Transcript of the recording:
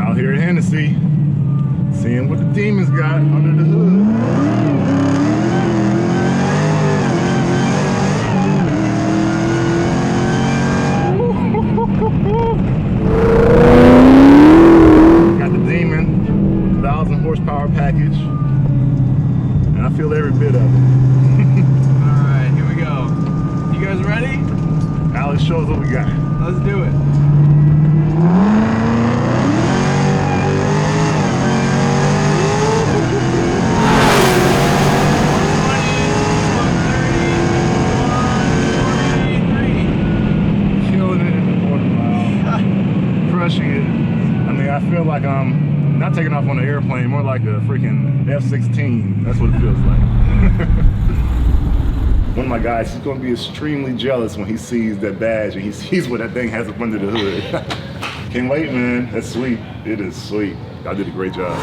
Out here at Hennessey, seeing what the demons got under the hood. Got the demon, 1,000 horsepower package, and I feel every bit of it. Alright, here we go. You guys ready? Alex, show us what we got. Let's do it. I feel like I'm not taking off on an airplane, more like a freaking F-16. That's what it feels like. One of my guys, he's gonna be extremely jealous when he sees that badge and he sees what that thing has up under the hood. Can't wait, man. That's sweet. It is sweet. I did a great job.